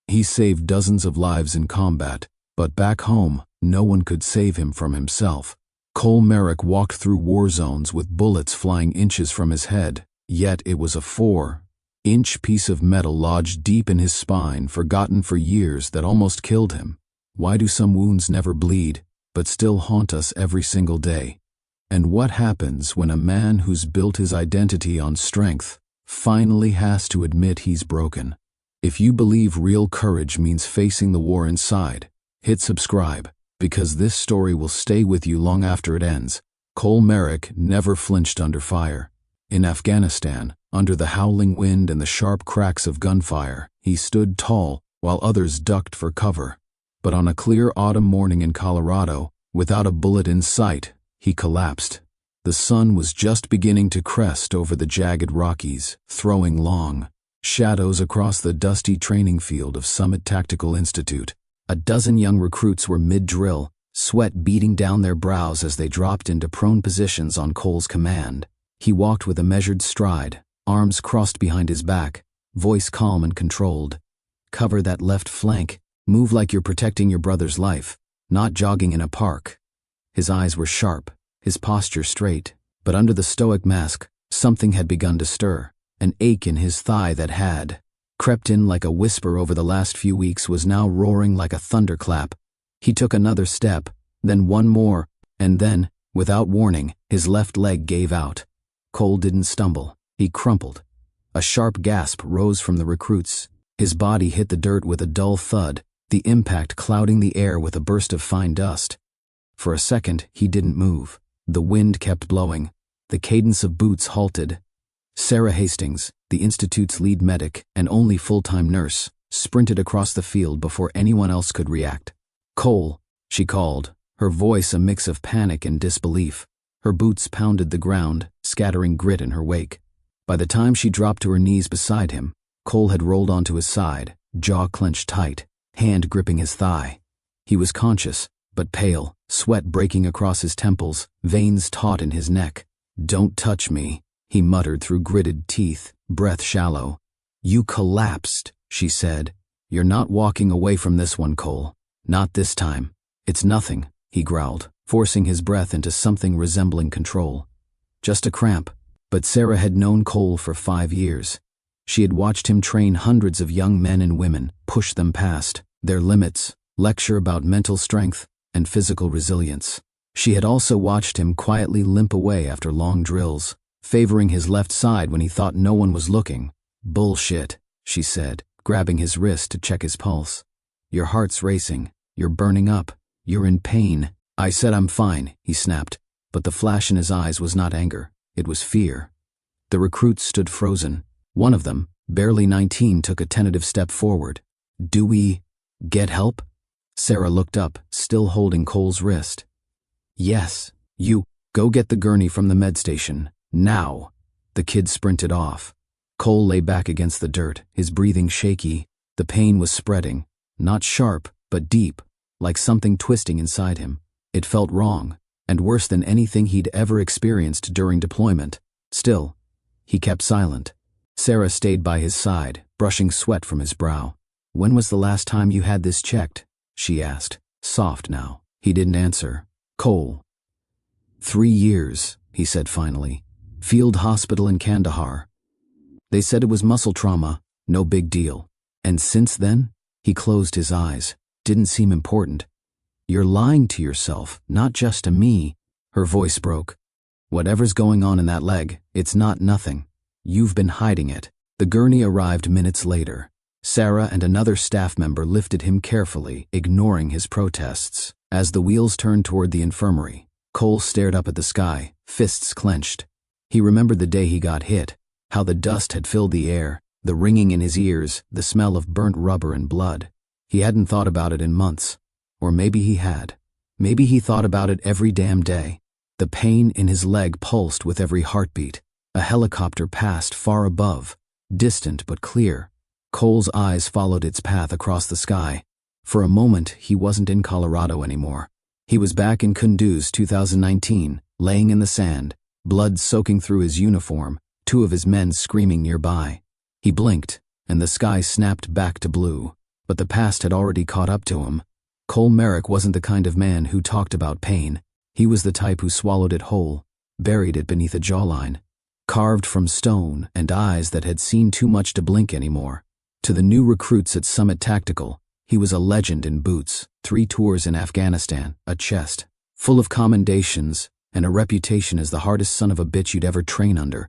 He saved dozens of lives in combat, but back home, no one could save him from himself. Cole Merrick walked through war zones with bullets flying inches from his head, yet it was a 4-inch piece of metal lodged deep in his spine, forgotten for years, that almost killed him. Why do some wounds never bleed, but still haunt us every single day? And what happens when a man who's built his identity on strength finally has to admit he's broken? If you believe real courage means facing the war inside, hit subscribe, because this story will stay with you long after it ends. Cole Merrick never flinched under fire. In Afghanistan, under the howling wind and the sharp cracks of gunfire, he stood tall while others ducked for cover. But on a clear autumn morning in Colorado, without a bullet in sight, he collapsed. The sun was just beginning to crest over the jagged Rockies, throwing long shadows across the dusty training field of Summit Tactical Institute. A dozen young recruits were mid-drill, sweat beating down their brows as they dropped into prone positions on Cole's command. He walked with a measured stride, arms crossed behind his back, voice calm and controlled. Cover that left flank. Move like you're protecting your brother's life, not jogging in a park. His eyes were sharp, his posture straight, but under the stoic mask, something had begun to stir. An ache in his thigh that had crept in like a whisper over the last few weeks was now roaring like a thunderclap. He took another step, then one more, and then, without warning, his left leg gave out. Cole didn't stumble, he crumpled. A sharp gasp rose from the recruits. His body hit the dirt with a dull thud, the impact clouding the air with a burst of fine dust. For a second, he didn't move. The wind kept blowing. The cadence of boots halted. Sarah Hastings, the Institute's lead medic and only full-time nurse, sprinted across the field before anyone else could react. "Cole," she called, her voice a mix of panic and disbelief. Her boots pounded the ground, scattering grit in her wake. By the time she dropped to her knees beside him, Cole had rolled onto his side, jaw clenched tight, hand gripping his thigh. He was conscious, but pale, sweat breaking across his temples, veins taut in his neck. "Don't touch me," he muttered through gritted teeth, breath shallow. "You collapsed," she said. "You're not walking away from this one, Cole. Not this time." "It's nothing," he growled, forcing his breath into something resembling control. "Just a cramp." But Sarah had known Cole for 5 years. She had watched him train hundreds of young men and women, push them past their limits, lecture about mental strength and physical resilience. She had also watched him quietly limp away after long drills, favoring his left side when he thought no one was looking. "Bullshit," she said, grabbing his wrist to check his pulse. "Your heart's racing. You're burning up. You're in pain." "I said I'm fine," he snapped, but the flash in his eyes was not anger. It was fear. The recruits stood frozen. One of them, barely 19, took a tentative step forward. "Do we get help?" Sarah looked up, still holding Cole's wrist. "Yes. You go get the gurney from the med station. Now." The kid sprinted off. Cole lay back against the dirt, his breathing shaky. The pain was spreading, not sharp, but deep, like something twisting inside him. It felt wrong, and worse than anything he'd ever experienced during deployment. Still, he kept silent. Sarah stayed by his side, brushing sweat from his brow. "When was the last time you had this checked?" she asked, soft now. He didn't answer. "Cole." 3 years, he said finally. "Field hospital in Kandahar. They said it was muscle trauma, no big deal. And since then?" He closed his eyes. "Didn't seem important." "You're lying to yourself, not just to me." Her voice broke. "Whatever's going on in that leg, it's not nothing. You've been hiding it." The gurney arrived minutes later. Sarah and another staff member lifted him carefully, ignoring his protests. As the wheels turned toward the infirmary, Cole stared up at the sky, fists clenched. He remembered the day he got hit, how the dust had filled the air, the ringing in his ears, the smell of burnt rubber and blood. He hadn't thought about it in months. Or maybe he had. Maybe he thought about it every damn day. The pain in his leg pulsed with every heartbeat. A helicopter passed far above, distant but clear. Cole's eyes followed its path across the sky. For a moment, he wasn't in Colorado anymore. He was back in Kunduz 2019, laying in the sand, blood soaking through his uniform, 2 of his men screaming nearby. He blinked, and the sky snapped back to blue. but the past had already caught up to him. Cole Merrick wasn't the kind of man who talked about pain. He was the type who swallowed it whole, buried it beneath a jawline, carved from stone, and eyes that had seen too much to blink anymore. To the new recruits at Summit Tactical, he was a legend in boots, 3 tours in Afghanistan, a chest full of commendations, and a reputation as the hardest son of a bitch you'd ever train under.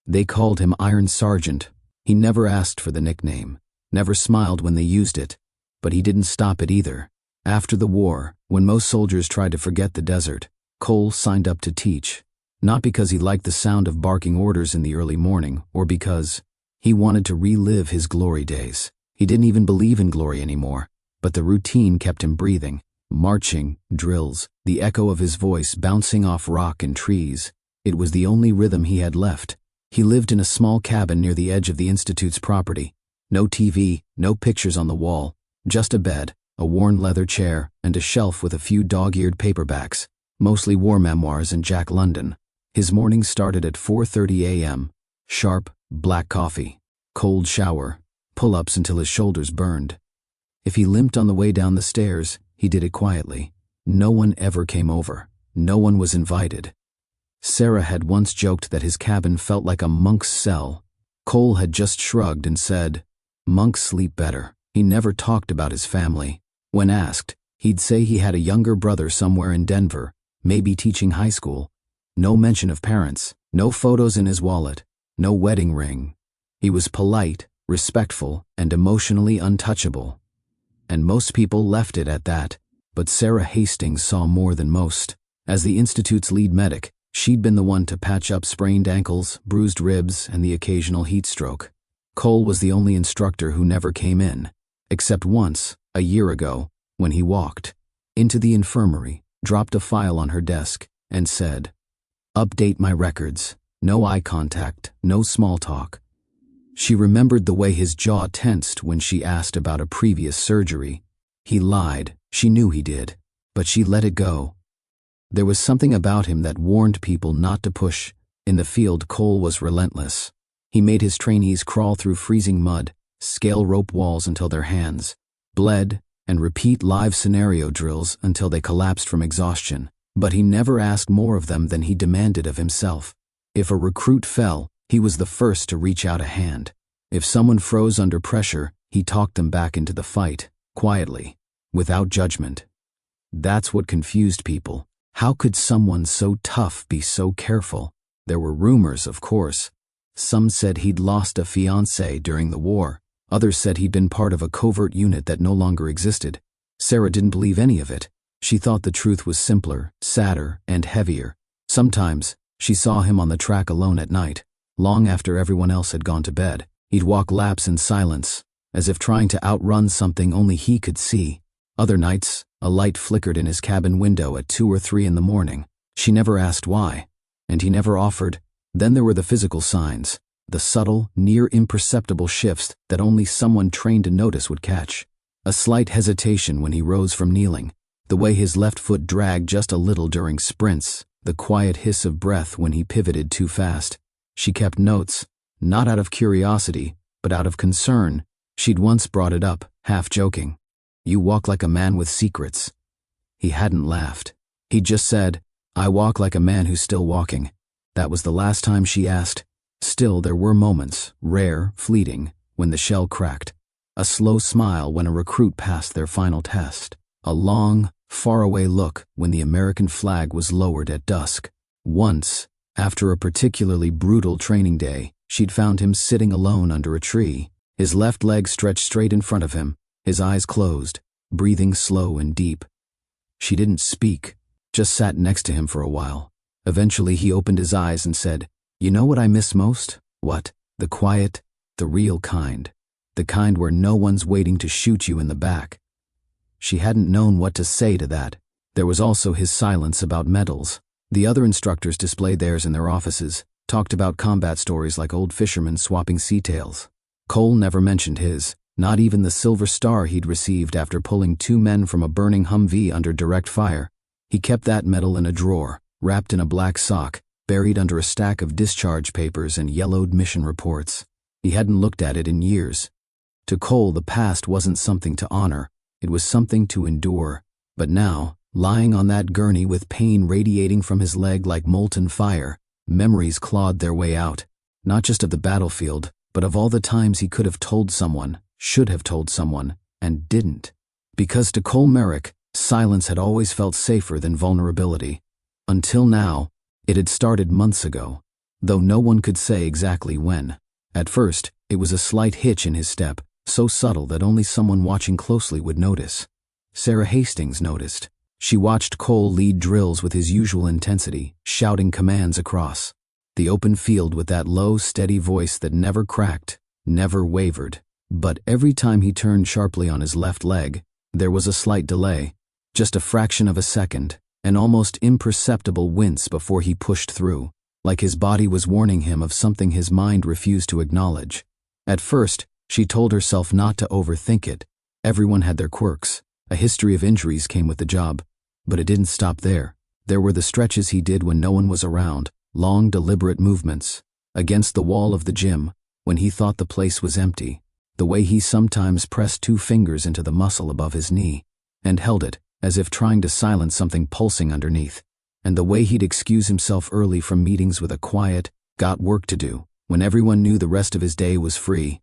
They called him Iron Sergeant. He never asked for the nickname, never smiled when they used it, but he didn't stop it either. After the war, when most soldiers tried to forget the desert, Cole signed up to teach, not because he liked the sound of barking orders in the early morning or because he wanted to relive his glory days. He didn't even believe in glory anymore, but the routine kept him breathing. Marching, drills, the echo of his voice bouncing off rock and trees. It was the only rhythm he had left. He lived in a small cabin near the edge of the Institute's property. No TV, no pictures on the wall, just a bed, a worn leather chair, and a shelf with a few dog-eared paperbacks, mostly war memoirs and Jack London. His mornings started at 4:30 a.m. Sharp, black coffee, cold shower, pull-ups until his shoulders burned. If he limped on the way down the stairs, he did it quietly. No one ever came over. No one was invited. Sarah had once joked that his cabin felt like a monk's cell. Cole had just shrugged and said, "Monks sleep better." He never talked about his family. When asked, he'd say he had a younger brother somewhere in Denver, maybe teaching high school. No mention of parents, no photos in his wallet, no wedding ring. He was polite, respectful, and emotionally untouchable. And most people left it at that, but Sarah Hastings saw more than most. As the Institute's lead medic, she'd been the one to patch up sprained ankles, bruised ribs, and the occasional heat stroke. Cole was the only instructor who never came in, except once, a year ago, when he walked into the infirmary, dropped a file on her desk, and said, "Update my records. No eye contact, no small talk." She remembered the way his jaw tensed when she asked about a previous surgery. He lied, she knew he did, but she let it go. There was something about him that warned people not to push. In the field, Cole was relentless. He made his trainees crawl through freezing mud, scale rope walls until their hands bled, and repeat live scenario drills until they collapsed from exhaustion. But he never asked more of them than he demanded of himself. If a recruit fell, he was the first to reach out a hand. If someone froze under pressure, he talked them back into the fight, quietly, without judgment. That's what confused people. How could someone so tough be so careful? There were rumors, of course. Some said he'd lost a fiancée during the war. Others said he'd been part of a covert unit that no longer existed. Sarah didn't believe any of it. She thought the truth was simpler, sadder, and heavier. Sometimes, she saw him on the track alone at night, long after everyone else had gone to bed. He'd walk laps in silence, as if trying to outrun something only he could see. Other nights, a light flickered in his cabin window at 2 or 3 in the morning. She never asked why, and he never offered. Then there were the physical signs, the subtle, near imperceptible shifts that only someone trained to notice would catch. A slight hesitation when he rose from kneeling, the way his left foot dragged just a little during sprints, the quiet hiss of breath when he pivoted too fast. She kept notes, not out of curiosity, but out of concern. She'd once brought it up, half joking. "You walk like a man with secrets." He hadn't laughed. He'd just said, "I walk like a man who's still walking." That was the last time she asked. Still, there were moments, rare, fleeting, when the shell cracked. A slow smile when a recruit passed their final test. A long, faraway look when the American flag was lowered at dusk. Once, after a particularly brutal training day, she'd found him sitting alone under a tree, his left leg stretched straight in front of him, his eyes closed, breathing slow and deep. She didn't speak, just sat next to him for a while. Eventually he opened his eyes and said, "You know what I miss most?" "What?" "The quiet, the real kind. The kind where no one's waiting to shoot you in the back." She hadn't known what to say to that. There was also his silence about medals. The other instructors displayed theirs in their offices, talked about combat stories like old fishermen swapping sea tails. Cole never mentioned his, not even the silver star he'd received after pulling 2 men from a burning Humvee under direct fire. He kept that medal in a drawer, wrapped in a black sock, buried under a stack of discharge papers and yellowed mission reports. He hadn't looked at it in years. To Cole, the past wasn't something to honor, it was something to endure. But now, lying on that gurney with pain radiating from his leg like molten fire, memories clawed their way out, not just of the battlefield, but of all the times he could have told someone, should have told someone, and didn't. Because to Cole Merrick, silence had always felt safer than vulnerability. Until now, it had started months ago, though no one could say exactly when. At first, it was a slight hitch in his step, so subtle that only someone watching closely would notice. Sarah Hastings noticed. She watched Cole lead drills with his usual intensity, shouting commands across the open field with that low, steady voice that never cracked, never wavered. But every time he turned sharply on his left leg, there was a slight delay, just a fraction of a second, an almost imperceptible wince before he pushed through, like his body was warning him of something his mind refused to acknowledge. At first, she told herself not to overthink it. Everyone had their quirks. A history of injuries came with the job. But it didn't stop there. There were the stretches he did when no one was around, long, deliberate movements. Against the wall of the gym, when he thought the place was empty. The way he sometimes pressed 2 fingers into the muscle above his knee, and held it, as if trying to silence something pulsing underneath. And the way he'd excuse himself early from meetings with a quiet, got work to do, when everyone knew the rest of his day was free.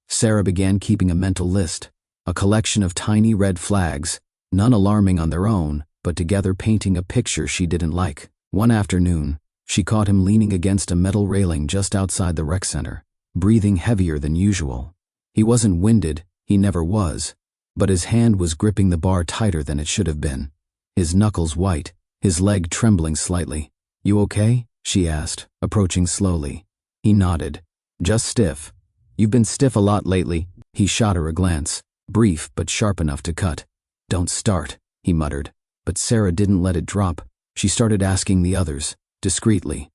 Sarah began keeping a mental list, a collection of tiny red flags, none alarming on their own, but together painting a picture she didn't like. One afternoon, she caught him leaning against a metal railing just outside the rec center, breathing heavier than usual. He wasn't winded, he never was, but his hand was gripping the bar tighter than it should have been. His knuckles white, his leg trembling slightly. "You okay?" she asked, approaching slowly. He nodded. "Just stiff." "You've been stiff a lot lately." He shot her a glance, brief but sharp enough to cut. "Don't start," he muttered. But Sarah didn't let it drop. She started asking the others, discreetly.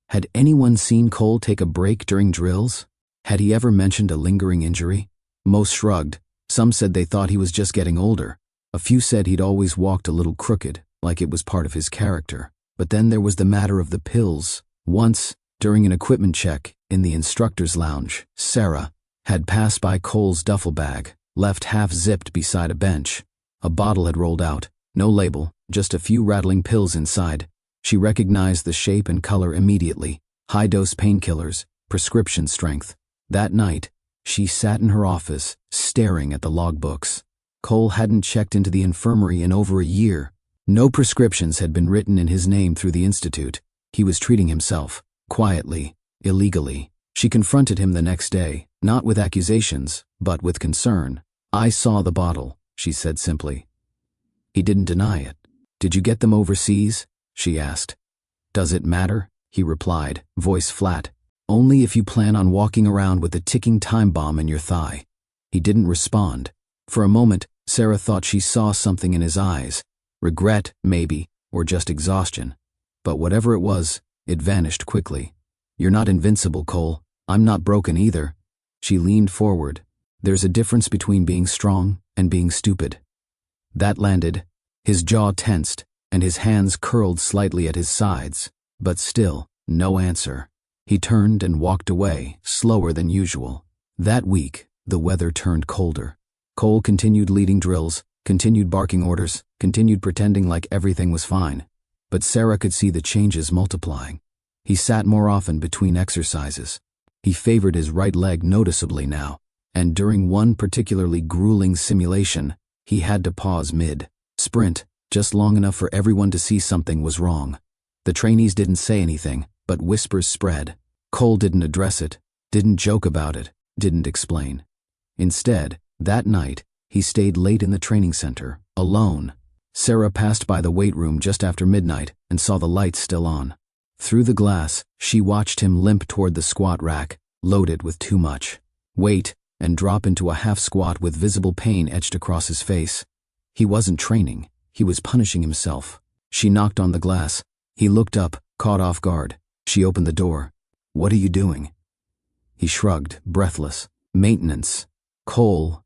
Had anyone seen Cole take a break during drills? Had he ever mentioned a lingering injury? Most shrugged. Some said they thought he was just getting older. A few said he'd always walked a little crooked, like it was part of his character. But then there was the matter of the pills. Once, during an equipment check in the instructor's lounge, Sarah had passed by Cole's duffel bag, left half-zipped beside a bench. A bottle had rolled out. No label, just a few rattling pills inside. She recognized the shape and color immediately. High-dose painkillers, prescription strength. That night, she sat in her office, staring at the logbooks. Cole hadn't checked into the infirmary in over a year. No prescriptions had been written in his name through the institute. He was treating himself, quietly, illegally. She confronted him the next day, not with accusations, but with concern. "I saw the bottle," she said simply. He didn't deny it. "Did you get them overseas?" she asked. "Does it matter?" he replied, voice flat. "Only if you plan on walking around with a ticking time bomb in your thigh." He didn't respond. For a moment, Sarah thought she saw something in his eyes. Regret, maybe, or just exhaustion. But whatever it was, it vanished quickly. "You're not invincible, Cole. I'm not broken either." She leaned forward. "There's a difference between being strong and being stupid." That landed. His jaw tensed, and his hands curled slightly at his sides, but still, no answer. He turned and walked away, slower than usual. That week, the weather turned colder. Cole continued leading drills, continued barking orders, continued pretending like everything was fine. But Sarah could see the changes multiplying. He sat more often between exercises. He favored his right leg noticeably now, and during one particularly grueling simulation, he had to pause mid-sprint, just long enough for everyone to see something was wrong. The trainees didn't say anything, but whispers spread. Cole didn't address it, didn't joke about it, didn't explain. Instead, that night, he stayed late in the training center, alone. Sarah passed by the weight room just after midnight and saw the lights still on. Through the glass, she watched him limp toward the squat rack, loaded with too much weight, and drop into a half-squat with visible pain etched across his face. He wasn't training. He was punishing himself. She knocked on the glass. He looked up, caught off guard. She opened the door. "What are you doing?" He shrugged, breathless. "Maintenance." "Cole."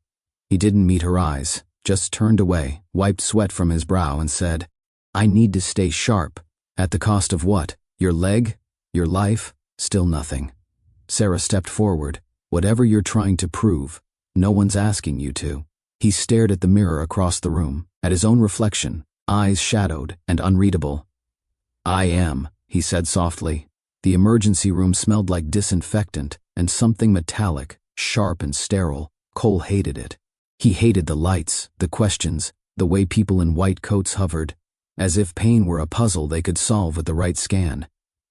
He didn't meet her eyes, just turned away, wiped sweat from his brow and said, "I need to stay sharp." "At the cost of what? Your leg? Your life?" Still nothing. Sarah stepped forward. "Whatever you're trying to prove, No one's asking you to. He stared at the mirror across the room, at his own reflection, eyes shadowed and unreadable. I am, he said softly. The emergency room smelled like disinfectant and something metallic, sharp and sterile. Cole hated it. He hated the lights, the questions, the way people in white coats hovered, as if pain were a puzzle they could solve with the right scan.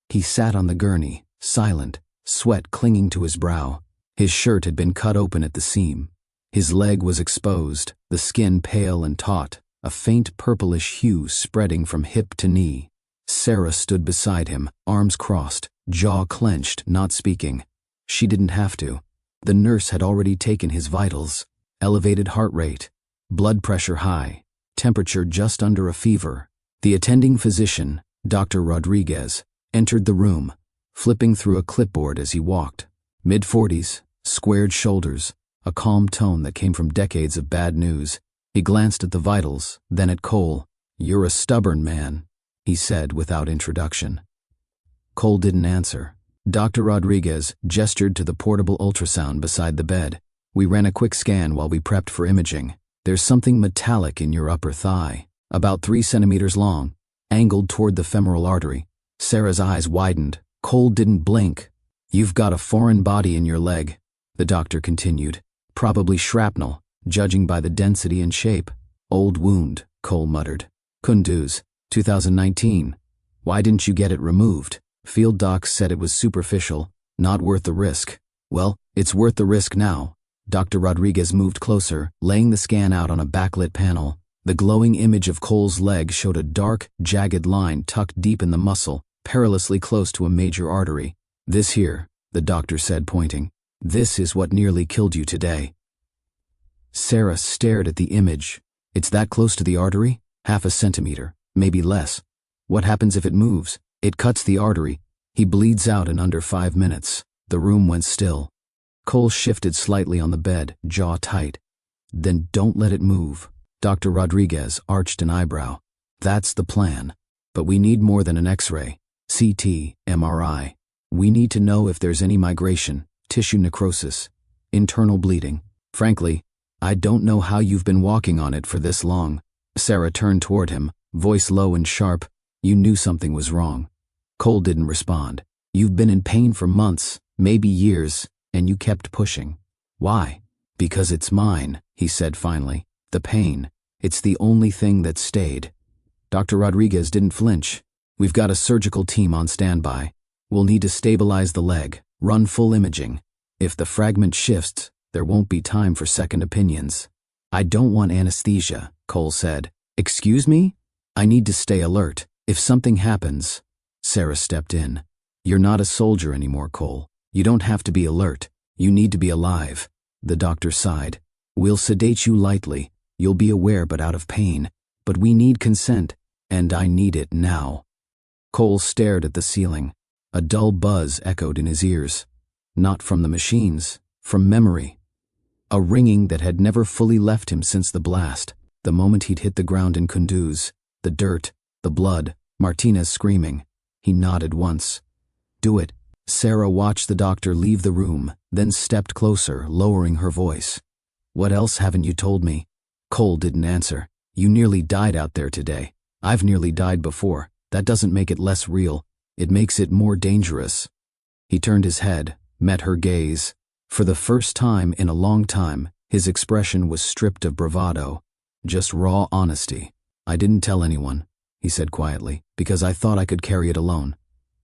He sat on the gurney, silent, sweat clinging to his brow. His shirt had been cut open at the seam. His leg was exposed, the skin pale and taut, a faint purplish hue spreading from hip to knee. Sarah stood beside him, arms crossed, jaw clenched, not speaking. She didn't have to. The nurse had already taken his vitals. Elevated heart rate, blood pressure high, temperature just under a fever. The attending physician, Dr. Rodriguez, entered the room, flipping through a clipboard as he walked. Mid-40s, squared shoulders, a calm tone that came from decades of bad news. He glanced at the vitals, then at Cole. "You're a stubborn man," he said without introduction. Cole didn't answer. Dr. Rodriguez gestured to the portable ultrasound beside the bed. "We ran a quick scan while we prepped for imaging. There's something metallic in your upper thigh, about 3 centimeters long, angled toward the femoral artery." Sarah's eyes widened. Cole didn't blink. "You've got a foreign body in your leg," the doctor continued. "Probably shrapnel, judging by the density and shape." "Old wound," Cole muttered. "Kunduz, 2019. Why didn't you get it removed?" "Field docs said it was superficial, not worth the risk." "Well, it's worth the risk now." Dr. Rodriguez moved closer, laying the scan out on a backlit panel. The glowing image of Cole's leg showed a dark, jagged line tucked deep in the muscle, perilously close to a major artery. "This here," the doctor said, pointing. "This is what nearly killed you today." Sarah stared at the image. "It's that close to the artery? Half a centimeter, maybe less. What happens if it moves? It cuts the artery. He bleeds out in under 5 minutes." The room went still. Cole shifted slightly on the bed, jaw tight. "Then don't let it move." Dr. Rodriguez arched an eyebrow. "That's the plan. But we need more than an X-ray. CT, MRI. We need to know if there's any migration, tissue necrosis, internal bleeding. Frankly, I don't know how you've been walking on it for this long." Sarah turned toward him, voice low and sharp. "You knew something was wrong." Cole didn't respond. "You've been in pain for months, maybe years, and you kept pushing." "Why?" "Because it's mine," he said finally. "The pain. It's the only thing that stayed." Dr. Rodriguez didn't flinch. "We've got a surgical team on standby. We'll need to stabilize the leg, run full imaging. If the fragment shifts, there won't be time for second opinions." "I don't want anesthesia," Cole said. "Excuse me? I need to stay alert. If something happens..." Sarah stepped in. "You're not a soldier anymore, Cole. You don't have to be alert. You need to be alive." The doctor sighed. "We'll sedate you lightly. You'll be aware but out of pain. But we need consent, and I need it now." Cole stared at the ceiling. A dull buzz echoed in his ears. Not from the machines, from memory. A ringing that had never fully left him since the blast, the moment he'd hit the ground in Kunduz. The dirt, the blood, Martinez screaming. He nodded once. "Do it." Sarah watched the doctor leave the room, then stepped closer, lowering her voice. "What else haven't you told me?" Cole didn't answer. "You nearly died out there today. I've nearly died before. That doesn't make it less real. It makes it more dangerous." He turned his head, met her gaze. For the first time in a long time, his expression was stripped of bravado, just raw honesty. "I didn't tell anyone," he said quietly, "because I thought I could carry it alone.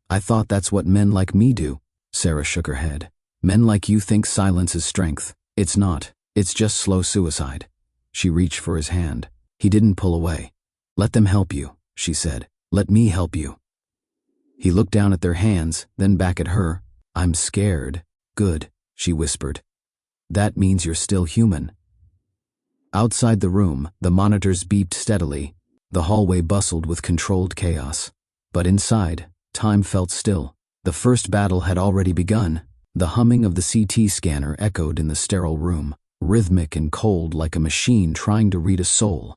I thought that's what men like me do." Sarah shook her head. "Men like you think silence is strength. It's not. It's just slow suicide." She reached for his hand. He didn't pull away. "Let them help you," she said. "Let me help you." He looked down at their hands, then back at her. "I'm scared." "Good," she whispered. "That means you're still human." Outside the room, the monitors beeped steadily. The hallway bustled with controlled chaos. But inside, time felt still. The first battle had already begun. The humming of the CT scanner echoed in the sterile room, rhythmic and cold like a machine trying to read a soul.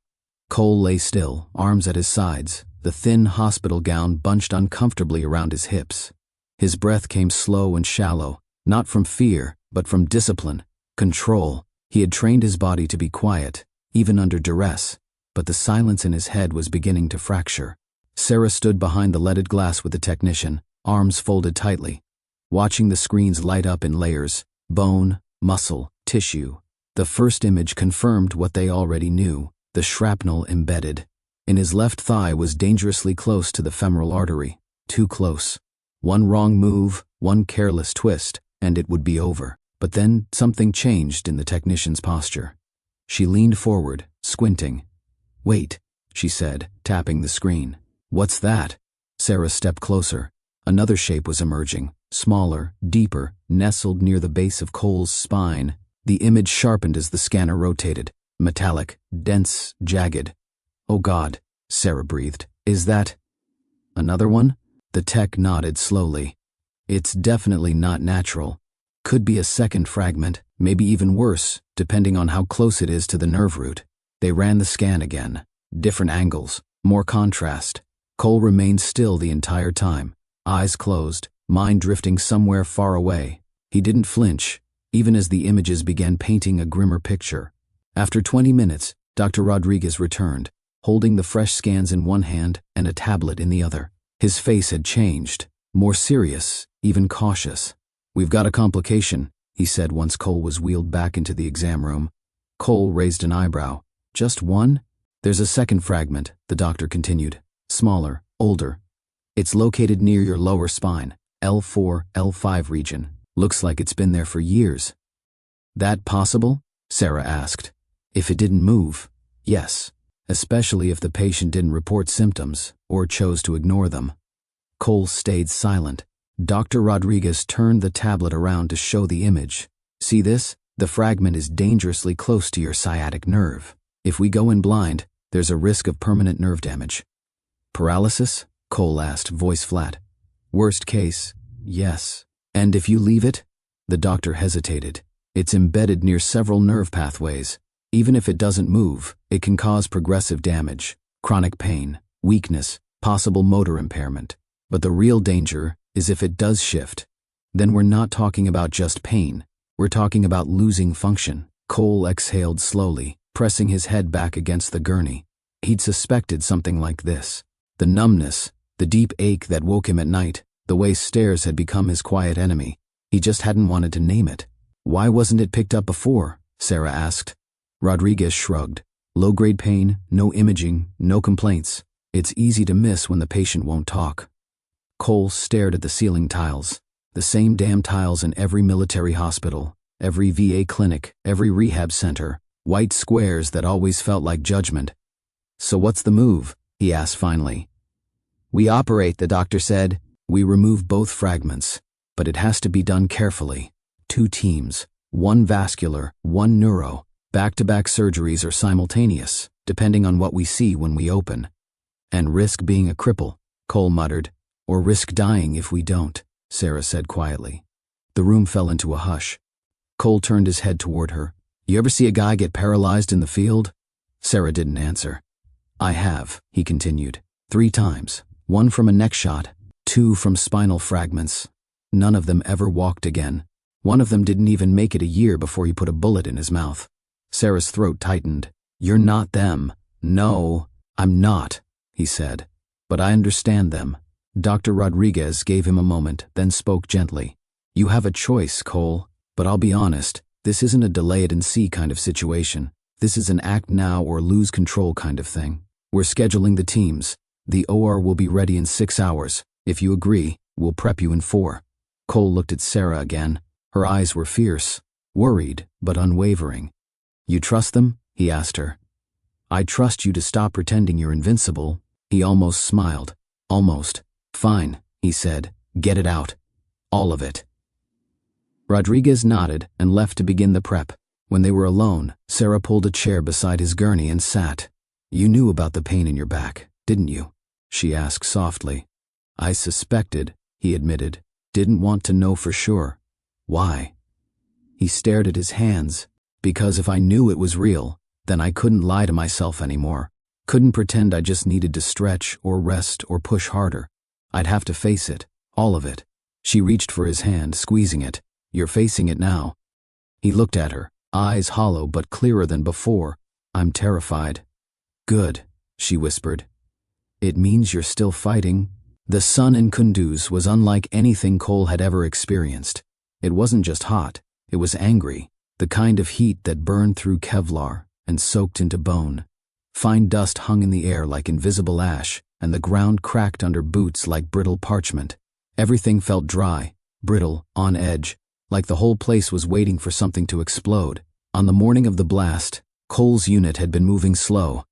Cole lay still, arms at his sides, the thin hospital gown bunched uncomfortably around his hips. His breath came slow and shallow, not from fear, but from discipline, control. He had trained his body to be quiet, even under duress, but the silence in his head was beginning to fracture. Sarah stood behind the leaded glass with the technician, arms folded tightly, watching the screens light up in layers: bone, muscle, tissue. The first image confirmed what they already knew: the shrapnel embedded. In his left thigh was dangerously close to the femoral artery. Too close. One wrong move, one careless twist, and it would be over. But then something changed in the technician's posture. She leaned forward, squinting. "Wait," she said, tapping the screen. "What's that?" Sarah stepped closer. Another shape was emerging, smaller, deeper, nestled near the base of Cole's spine. The image sharpened as the scanner rotated. Metallic, dense, jagged. "Oh God," Sarah breathed. "Is that another one?" The tech nodded slowly. "It's definitely not natural. Could be a second fragment, maybe even worse, depending on how close it is to the nerve root." They ran the scan again. Different angles, more contrast. Cole remained still the entire time, eyes closed, mind drifting somewhere far away. He didn't flinch, even as the images began painting a grimmer picture. After 20 minutes, Dr. Rodriguez returned, holding the fresh scans in one hand and a tablet in the other. His face had changed, more serious, even cautious. "We've got a complication," he said once Cole was wheeled back into the exam room. Cole raised an eyebrow. "Just one?" "There's a second fragment," the doctor continued. "Smaller, older. It's located near your lower spine, L4, L5 region. Looks like it's been there for years." "That possible?" Sarah asked. "If it didn't move, yes. Especially if the patient didn't report symptoms or chose to ignore them." Cole stayed silent. Dr. Rodriguez turned the tablet around to show the image. "See this? The fragment is dangerously close to your sciatic nerve. If we go in blind, there's a risk of permanent nerve damage." "Paralysis?" Cole asked, voice flat. "Worst case, yes. And if you leave it?" The doctor hesitated. "It's embedded near several nerve pathways. Even if it doesn't move, it can cause progressive damage, chronic pain, weakness, possible motor impairment. But the real danger is if it does shift. Then we're not talking about just pain. We're talking about losing function." Cole exhaled slowly, pressing his head back against the gurney. He'd suspected something like this. The numbness, the deep ache that woke him at night, the way stairs had become his quiet enemy. He just hadn't wanted to name it. "Why wasn't it picked up before?" Sarah asked. Rodriguez shrugged. "Low-grade pain, no imaging, no complaints. It's easy to miss when the patient won't talk." Cole stared at the ceiling tiles. The same damn tiles in every military hospital, every VA clinic, every rehab center. White squares that always felt like judgment. "So what's the move?" he asked finally. "We operate," the doctor said. "We remove both fragments, but it has to be done carefully. 2 teams, 1 vascular, 1 neuro. Back-to-back surgeries are simultaneous, depending on what we see when we open." "And risk being a cripple," Cole muttered. "Or risk dying if we don't," Sarah said quietly. The room fell into a hush. Cole turned his head toward her. "You ever see a guy get paralyzed in the field?" Sarah didn't answer. "I have," he continued. 3 times. 1 from a neck shot, 2 from spinal fragments. None of them ever walked again. One of them didn't even make it a year before he put a bullet in his mouth." Sarah's throat tightened. "You're not them." "No, I'm not," he said. "But I understand them." Dr. Rodriguez gave him a moment, then spoke gently. "You have a choice, Cole, but I'll be honest, this isn't a delay it and see kind of situation. This is an act now or lose control kind of thing. We're scheduling the teams. The OR will be ready in 6 hours. If you agree, we'll prep you in 4. Cole looked at Sarah again. Her eyes were fierce, worried, but unwavering. "You trust them?" he asked her. "I trust you to stop pretending you're invincible." He almost smiled. "Almost. Fine," he said. "Get it out. All of it." Rodriguez nodded and left to begin the prep. When they were alone, Sarah pulled a chair beside his gurney and sat. "You knew about the pain in your back, didn't you?" she asked softly. "I suspected," he admitted. "Didn't want to know for sure." "Why?" He stared at his hands. "Because if I knew it was real, then I couldn't lie to myself anymore. Couldn't pretend I just needed to stretch or rest or push harder. I'd have to face it, all of it." She reached for his hand, squeezing it. "You're facing it now." He looked at her, eyes hollow but clearer than before. "I'm terrified." "Good," she whispered. "It means you're still fighting." The sun in Kunduz was unlike anything Cole had ever experienced. It wasn't just hot, it was angry, the kind of heat that burned through Kevlar and soaked into bone. Fine dust hung in the air like invisible ash, and the ground cracked under boots like brittle parchment. Everything felt dry, brittle, on edge, like the whole place was waiting for something to explode. On the morning of the blast, Cole's unit had been moving slow.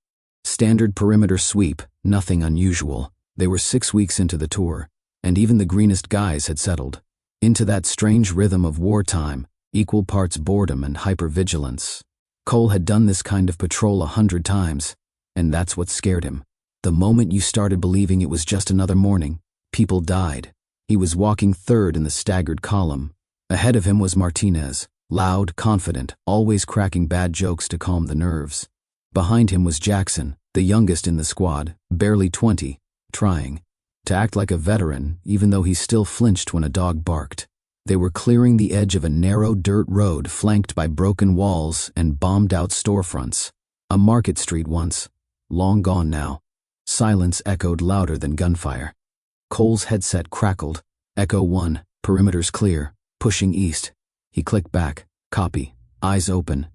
Standard perimeter sweep, nothing unusual. They were 6 weeks into the tour, and even the greenest guys had settled into that strange rhythm of wartime, equal parts boredom and hypervigilance. Cole had done this kind of patrol 100 times, and that's what scared him. The moment you started believing it was just another morning, people died. He was walking third in the staggered column. Ahead of him was Martinez, loud, confident, always cracking bad jokes to calm the nerves. Behind him was Jackson, the youngest in the squad, barely 20, trying to act like a veteran even though he still flinched when a dog barked. They were clearing the edge of a narrow dirt road flanked by broken walls and bombed-out storefronts. A market street once, long gone now. Silence echoed louder than gunfire. Cole's headset crackled. "Echo 1, perimeter's clear, pushing east." He clicked back. "Copy." Eyes open.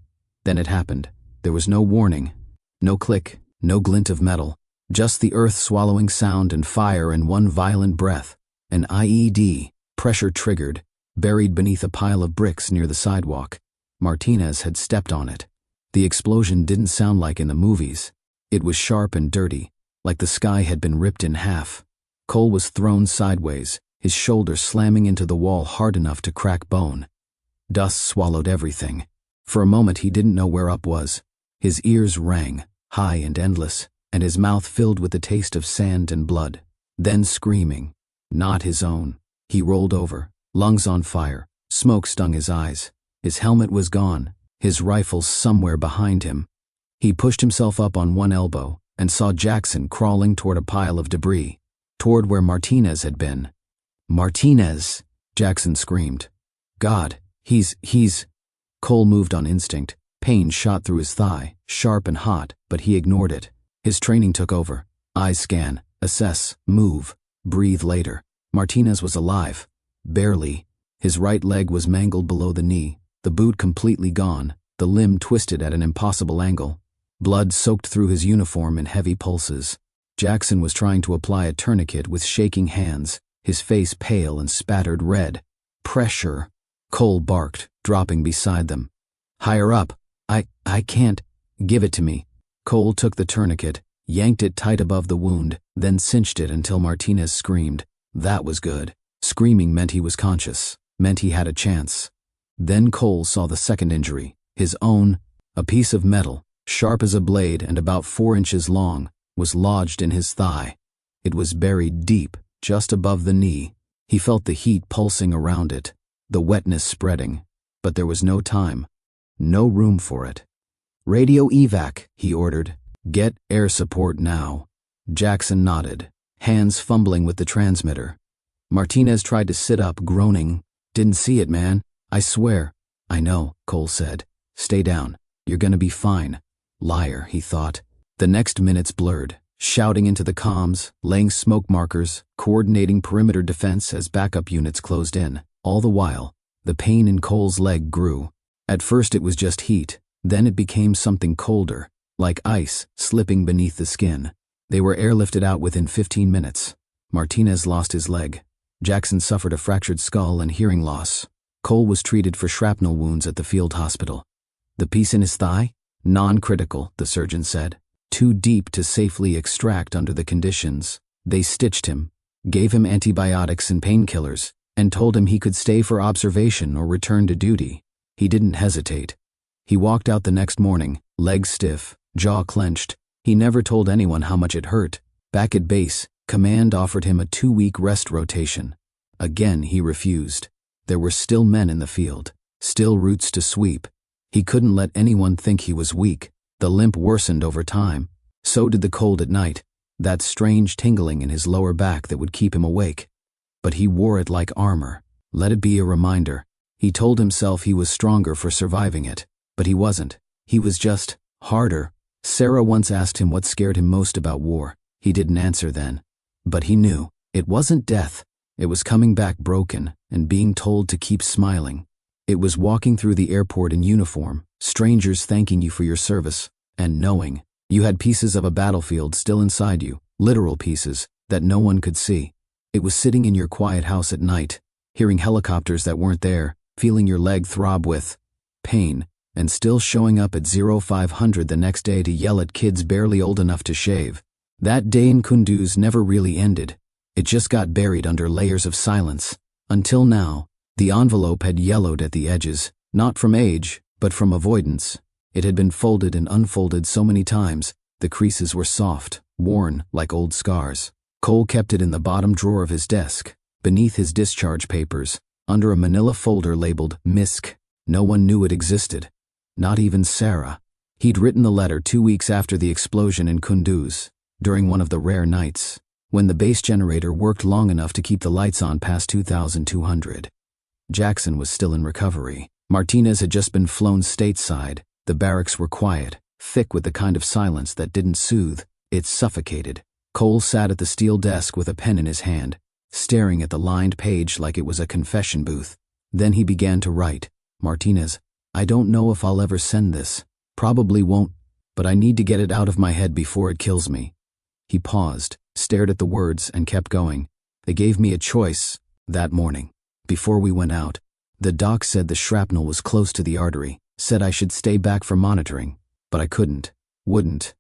Then it happened. There was no warning. No click, no glint of metal. Just the earth swallowing sound and fire in one violent breath. An IED, pressure triggered, buried beneath a pile of bricks near the sidewalk. Martinez had stepped on it. The explosion didn't sound like in the movies. It was sharp and dirty, like the sky had been ripped in half. Cole was thrown sideways, his shoulder slamming into the wall hard enough to crack bone. Dust swallowed everything. For a moment he didn't know where up was. His ears rang, high and endless, and his mouth filled with the taste of sand and blood. Then screaming, not his own. He rolled over, lungs on fire, smoke stung his eyes. His helmet was gone, his rifle somewhere behind him. He pushed himself up on one elbow and saw Jackson crawling toward a pile of debris, toward where Martinez had been. "Martinez!" Jackson screamed. "God, he's... Cole moved on instinct. Pain shot through his thigh, sharp and hot, but he ignored it. His training took over. Eyes scan, assess, move, breathe later. Martinez was alive. Barely. His right leg was mangled below the knee, the boot completely gone, the limb twisted at an impossible angle. Blood soaked through his uniform in heavy pulses. Jackson was trying to apply a tourniquet with shaking hands, his face pale and spattered red. "Pressure," Cole barked, dropping beside them. "Higher up. I can't. Give it to me." Cole took the tourniquet, yanked it tight above the wound, then cinched it until Martinez screamed. That was good. Screaming meant he was conscious, meant he had a chance. Then Cole saw the second injury, his own. A piece of metal, sharp as a blade and about 4 inches long, was lodged in his thigh. It was buried deep, just above the knee. He felt the heat pulsing around it, the wetness spreading. But there was no time, no room for it. "Radio evac," he ordered. "Get air support now." Jackson nodded, hands fumbling with the transmitter. Martinez tried to sit up, groaning. "Didn't see it, man. I swear." "I know," Cole said. "Stay down. You're gonna be fine." Liar, he thought. The next minutes blurred, shouting into the comms, laying smoke markers, coordinating perimeter defense as backup units closed in. All the while, the pain in Cole's leg grew. At first it was just heat, then it became something colder, like ice slipping beneath the skin. They were airlifted out within 15 minutes. Martinez lost his leg. Jackson suffered a fractured skull and hearing loss. Cole was treated for shrapnel wounds at the field hospital. The piece in his thigh? Non-critical, the surgeon said. Too deep to safely extract under the conditions. They stitched him, gave him antibiotics and painkillers, and told him he could stay for observation or return to duty. He didn't hesitate. He walked out the next morning, legs stiff, jaw clenched. He never told anyone how much it hurt. Back at base, command offered him a 2-week rest rotation. Again he refused. There were still men in the field, still routes to sweep. He couldn't let anyone think he was weak. The limp worsened over time. So did the cold at night, that strange tingling in his lower back that would keep him awake. But he wore it like armor. Let it be a reminder. He told himself he was stronger for surviving it. But he wasn't. He was just harder. Sarah once asked him what scared him most about war. He didn't answer then. But he knew. It wasn't death. It was coming back broken and being told to keep smiling. It was walking through the airport in uniform, strangers thanking you for your service, and knowing you had pieces of a battlefield still inside you, literal pieces, that no one could see. It was sitting in your quiet house at night, hearing helicopters that weren't there, feeling your leg throb with pain, and still showing up at 0500 the next day to yell at kids barely old enough to shave. That day in Kunduz never really ended. It just got buried under layers of silence. Until now, the envelope had yellowed at the edges, not from age, but from avoidance. It had been folded and unfolded so many times, the creases were soft, worn like old scars. Cole kept it in the bottom drawer of his desk, beneath his discharge papers, under a manila folder labeled MISC. No one knew it existed. Not even Sarah. He'd written the letter 2 weeks after the explosion in Kunduz, during one of the rare nights, when the base generator worked long enough to keep the lights on past 2200. Jackson was still in recovery. Martinez had just been flown stateside. The barracks were quiet, thick with the kind of silence that didn't soothe, it suffocated. Cole sat at the steel desk with a pen in his hand, staring at the lined page like it was a confession booth. Then he began to write. Martinez, I don't know if I'll ever send this. Probably won't, but I need to get it out of my head before it kills me. He paused, stared at the words, and kept going. They gave me a choice that morning. Before we went out, the doc said the shrapnel was close to the artery, said I should stay back for monitoring, but I wouldn't.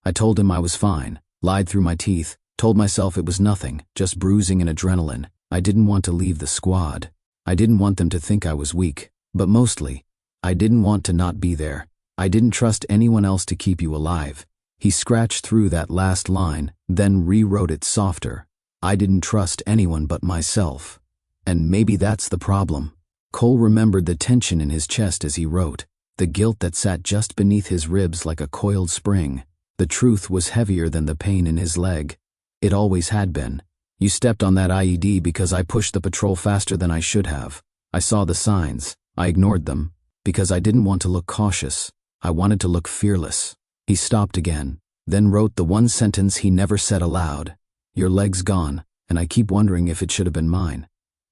I told him I was fine, lied through my teeth, told myself it was nothing, just bruising and adrenaline. I didn't want to leave the squad. I didn't want them to think I was weak, but mostly, I didn't want to not be there. I didn't trust anyone else to keep you alive. He scratched through that last line, then rewrote it softer. I didn't trust anyone but myself. And maybe that's the problem. Cole remembered the tension in his chest as he wrote, the guilt that sat just beneath his ribs like a coiled spring. The truth was heavier than the pain in his leg. It always had been. You stepped on that IED because I pushed the patrol faster than I should have. I saw the signs. I ignored them. Because I didn't want to look cautious. I wanted to look fearless. He stopped again, then wrote the one sentence he never said aloud. Your leg's gone, and I keep wondering if it should have been mine.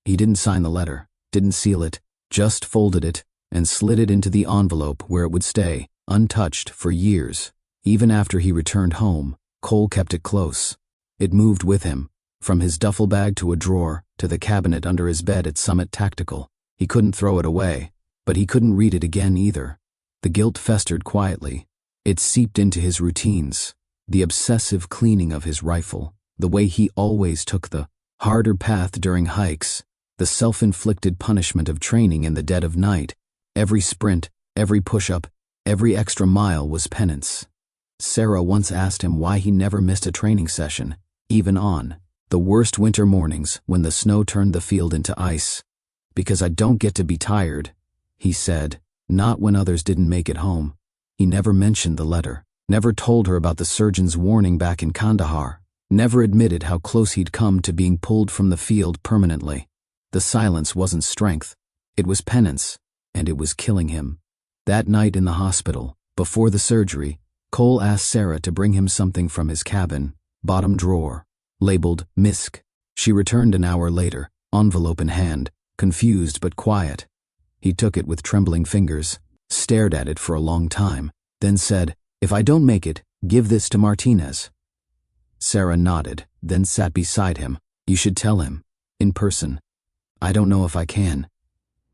He didn't sign the letter, didn't seal it, just folded it and slid it into the envelope where it would stay, untouched, for years. Even after he returned home, Cole kept it close. It moved with him, from his duffel bag to a drawer, to the cabinet under his bed at Summit Tactical. He couldn't throw it away, but he couldn't read it again either. The guilt festered quietly. It seeped into his routines, the obsessive cleaning of his rifle, the way he always took the harder path during hikes, the self-inflicted punishment of training in the dead of night. Every sprint, every push-up, every extra mile was penance. Sarah once asked him why he never missed a training session, even on the worst winter mornings when the snow turned the field into ice. Because I don't get to be tired, he said, not when others didn't make it home. He never mentioned the letter, never told her about the surgeon's warning back in Kandahar, never admitted how close he'd come to being pulled from the field permanently. The silence wasn't strength, it was penance, and it was killing him. That night in the hospital, before the surgery, Cole asked Sarah to bring him something from his cabin, bottom drawer, labeled MISC. She returned an hour later, envelope in hand, confused but quiet. He took it with trembling fingers, stared at it for a long time, then said, If I don't make it, give this to Martinez. Sarah nodded, then sat beside him. You should tell him. In person. I don't know if I can.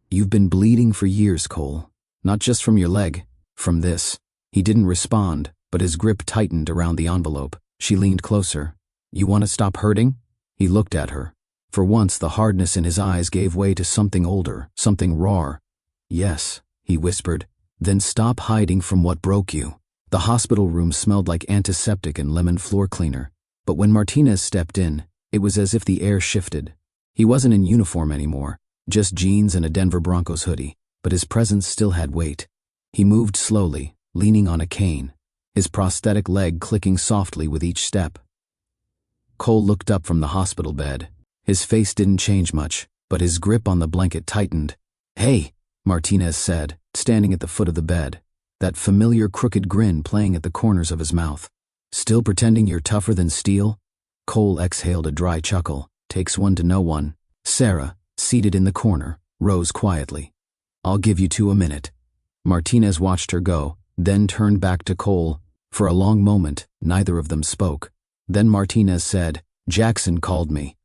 You've been bleeding for years, Cole. Not just from your leg, from this. He didn't respond, but his grip tightened around the envelope. She leaned closer. You want to stop hurting? He looked at her. For once, the hardness in his eyes gave way to something older, something raw. Yes, he whispered. Then stop hiding from what broke you. The hospital room smelled like antiseptic and lemon floor cleaner. But when Martinez stepped in, it was as if the air shifted. He wasn't in uniform anymore, just jeans and a Denver Broncos hoodie, but his presence still had weight. He moved slowly, leaning on a cane, his prosthetic leg clicking softly with each step. Cole looked up from the hospital bed. His face didn't change much, but his grip on the blanket tightened. Hey, Martinez said, standing at the foot of the bed, that familiar crooked grin playing at the corners of his mouth. Still pretending you're tougher than steel? Cole exhaled a dry chuckle. Takes one to know one. Sarah, seated in the corner, rose quietly. I'll give you 2 a minute. Martinez watched her go, then turned back to Cole. For a long moment, neither of them spoke. Then Martinez said, Jackson called me.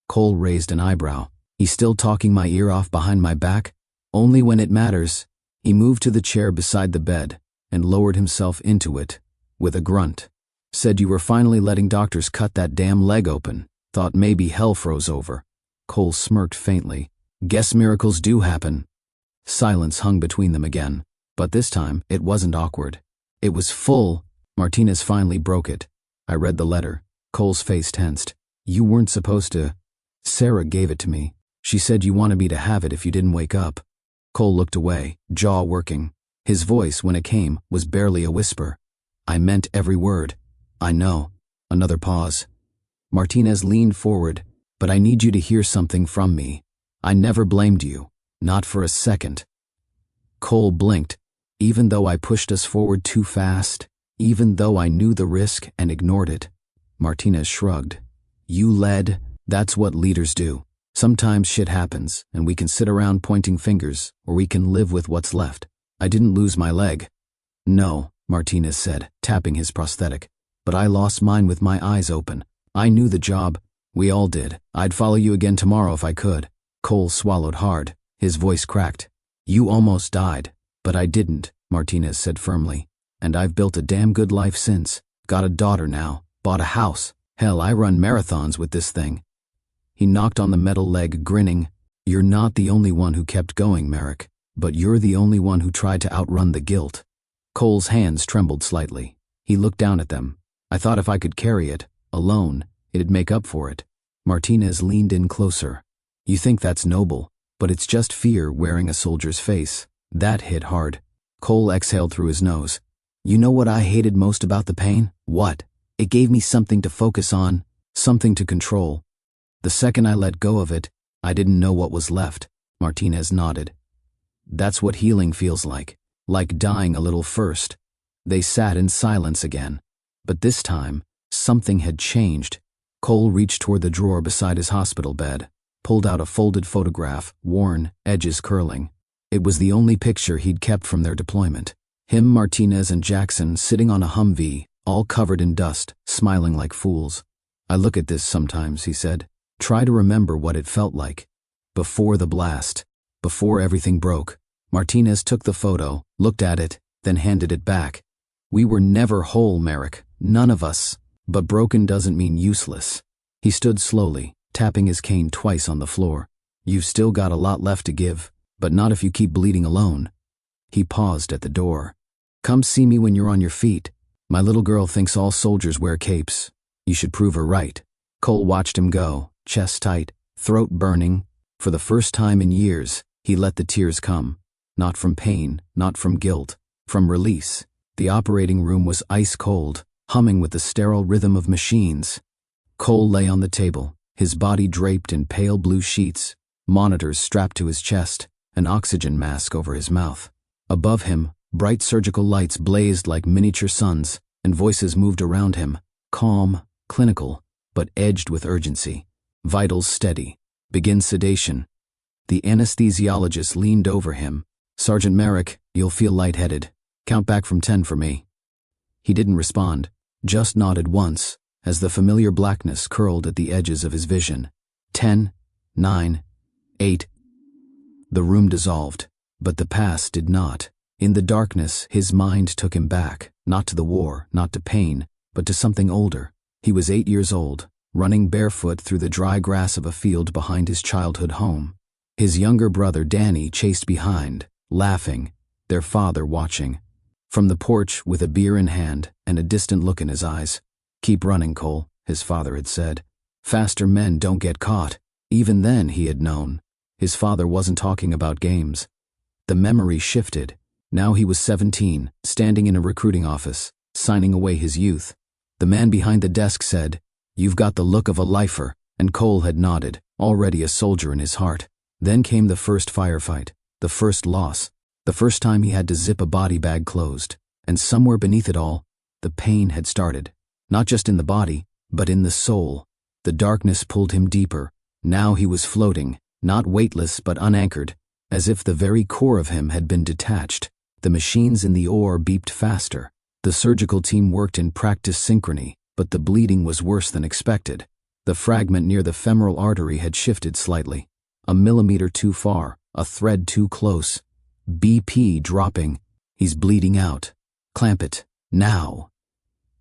Cole raised an eyebrow. He's still talking my ear off behind my back? Only when it matters. He moved to the chair beside the bed and lowered himself into it with a grunt. Said you were finally letting doctors cut that damn leg open. Thought maybe hell froze over. Cole smirked faintly. Guess miracles do happen. Silence hung between them again, but this time it wasn't awkward. It was full. Martinez finally broke it. I read the letter. Cole's face tensed. You weren't supposed to. Sarah gave it to me. She said you wanted me to have it if you didn't wake up. Cole looked away, jaw working. His voice, when it came, was barely a whisper. I meant every word. I know. Another pause. Martinez leaned forward. But I need you to hear something from me. I never blamed you. Not for a second. Cole blinked. Even though I pushed us forward too fast, even though I knew the risk and ignored it. Martinez shrugged. You led. That's what leaders do. Sometimes shit happens, and we can sit around pointing fingers, or we can live with what's left. I didn't lose my leg. No, Martinez said, tapping his prosthetic. But I lost mine with my eyes open. I knew the job. We all did. I'd follow you again tomorrow if I could. Cole swallowed hard. His voice cracked. You almost died. But I didn't, Martinez said firmly. And I've built a damn good life since. Got a daughter now. Bought a house. Hell, I run marathons with this thing. He knocked on the metal leg, grinning. You're not the only one who kept going, Merrick. But you're the only one who tried to outrun the guilt. Cole's hands trembled slightly. He looked down at them. I thought if I could carry it, alone, it'd make up for it. Martinez leaned in closer. You think that's noble, but it's just fear wearing a soldier's face. That hit hard. Cole exhaled through his nose. You know what I hated most about the pain? What? It gave me something to focus on, something to control. The second I let go of it, I didn't know what was left. Martinez nodded. That's what healing feels like dying a little first. They sat in silence again. But this time, something had changed. Cole reached toward the drawer beside his hospital bed, pulled out a folded photograph, worn, edges curling. It was the only picture he'd kept from their deployment. Him, Martinez, and Jackson sitting on a Humvee, all covered in dust, smiling like fools. I look at this sometimes, he said. Try to remember what it felt like. Before the blast. Before everything broke. Martinez took the photo, looked at it, then handed it back. We were never whole, Merrick. None of us. But broken doesn't mean useless. He stood slowly, tapping his cane twice on the floor. You've still got a lot left to give, but not if you keep bleeding alone. He paused at the door. Come see me when you're on your feet. My little girl thinks all soldiers wear capes. You should prove her right. Cole watched him go, chest tight, throat burning. For the first time in years, he let the tears come. Not from pain, not from guilt, from release. The operating room was ice cold, humming with the sterile rhythm of machines. Cole lay on the table, his body draped in pale blue sheets, monitors strapped to his chest, an oxygen mask over his mouth. Above him, bright surgical lights blazed like miniature suns, and voices moved around him, calm, clinical, but edged with urgency. Vitals steady. Begin sedation. The anesthesiologist leaned over him. Sergeant Merrick, you'll feel lightheaded. Count back from 10 for me. He didn't respond, just nodded once, as the familiar blackness curled at the edges of his vision. 10, 9, 8. The room dissolved, but the past did not. In the darkness, his mind took him back, not to the war, not to pain, but to something older. He was 8 years old, running barefoot through the dry grass of a field behind his childhood home. His younger brother Danny chased behind, laughing, their father watching. From the porch, with a beer in hand and a distant look in his eyes. Keep running, Cole, his father had said. Faster men don't get caught. Even then, he had known. His father wasn't talking about games. The memory shifted. Now he was 17, standing in a recruiting office, signing away his youth. The man behind the desk said, You've got the look of a lifer, and Cole had nodded, already a soldier in his heart. Then came the first firefight, the first loss. The first time he had to zip a body bag closed. And somewhere beneath it all, the pain had started. Not just in the body, but in the soul. The darkness pulled him deeper. Now he was floating, not weightless but unanchored, as if the very core of him had been detached. The machines in the OR beeped faster. The surgical team worked in practice synchrony, but the bleeding was worse than expected. The fragment near the femoral artery had shifted slightly. A millimeter too far, a thread too close. BP dropping. He's bleeding out. Clamp it. Now.